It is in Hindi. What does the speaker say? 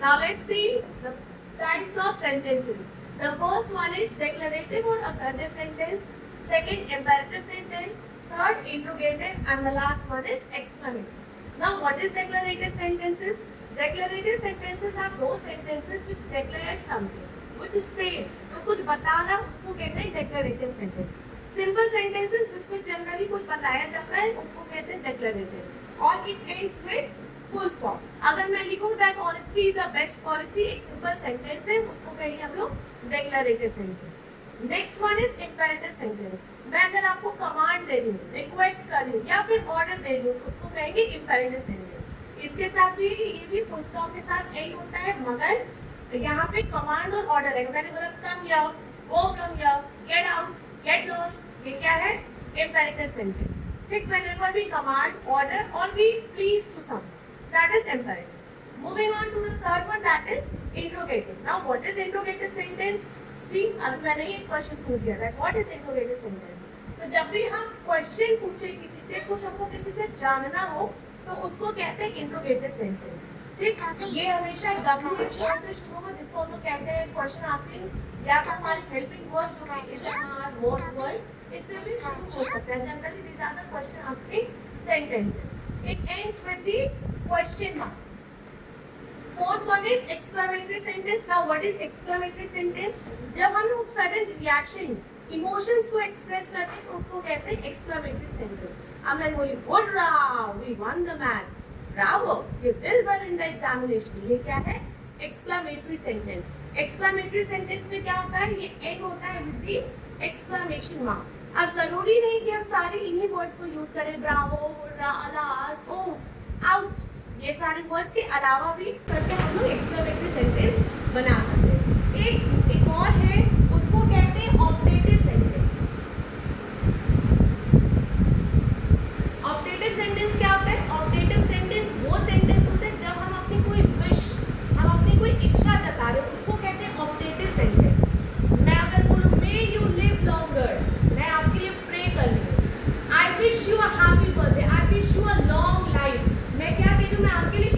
Now let's see the types of sentences. The first one is declarative or assertive sentence. Second, imperative sentence. Third, interrogative, and the last one is exclamative. Now, what is declarative sentences? Declarative sentences are those sentences which declare something, which states, तो कुछ बता रहा उसको कहते हैं declarative sentence. Simple sentences जिसमें generally कुछ बताया जाता है उसको कहते हैं declarative. और it ends with full stop. अगर मैं लिखूँ that honesty is the best policy, एक simple sentence है, उसको कहेंगे हम लोग declarative sentence. Next one is imperative sentence. मैं अगर आपको कमांड दे रही हूँ, रिक्वेस्ट कर रही हूँ या फिर ऑर्डर दे रही हूँ, उसको कहेंगे इम्पेरेटिव सेंटेंस. इसके साथ भी ये भी फुल स्टॉप के साथ एंड होता है, मगर यहाँ पे कमांड और ऑर्डर है. मैंने बोला come here, go from here, get out, get lost, ये क्या है? Imperative sentence. ठीक, whenever we command, order or we please to someone, that is imperative. Moving on to the third one, that is interrogative. Now what is interrogative sentence? अभी मैंने ये क्वेश्चन पूछ दिया था, व्हाट इज इंटरोगेटिव सेंटेंस. तो जब भी हम क्वेश्चन पूछे किसी से, कुछ हमको किसी से जानना हो, तो उसको कहते हैं इंटरोगेटिव सेंटेंस. ठीक, ये हमेशा WH वर्ड से शुरू होगा, जिसको हम लोग कहते हैं क्वेश्चन आस्किंग या फिर हमारी हेल्पिंग वर्ड्स जो है इस्तेमाल वर्ड वर्ड, इससे भी शुरू हो सकता है. Generally these are the question asking sentences. It ends with the question mark. Fourth one is exclamatory sentence. Now what is exclamatory sentence? जब हम लोग sudden reaction, emotions को express करते हैं तो उसको कहते हैं exclamatory sentence. अब मैं बोली hurrah, we won the match. Bravo, you did well in the examination. ये क्या है? Exclamatory sentence. Exclamatory sentence में क्या होता है? ये end होता है with the exclamation mark. अब जरूरी नहीं कि हम सारे इन्हीं words को use करें. Bravo, hurrah, alas, oh, ouch. ये सारे वर्ड्स के अलावा भी करके हम लोग एक्सक्लेमेटरी सेंटेंस बना सकते हैं. एक और है, उसको कहते हैं ऑपरेटिव सेंटेंस. ऑपरेटिव सेंटेंस क्या होता है? ऑपरेटिव सेंटेंस वो सेंटेंस होते हैं जब हम अपनी कोई विश, हम अपनी कोई इच्छा जता रहे हो, उसको कहते हैं ऑपरेटिव सेंटेंस. मैं अगर बोलूँ मे यू लिव लॉन्गर, मैं आपके लिए प्रे कर रही हूँ. I wish you a happy birthday, I wish you a long life, मैं क्या कह रही हूँ? मैं आपके लिए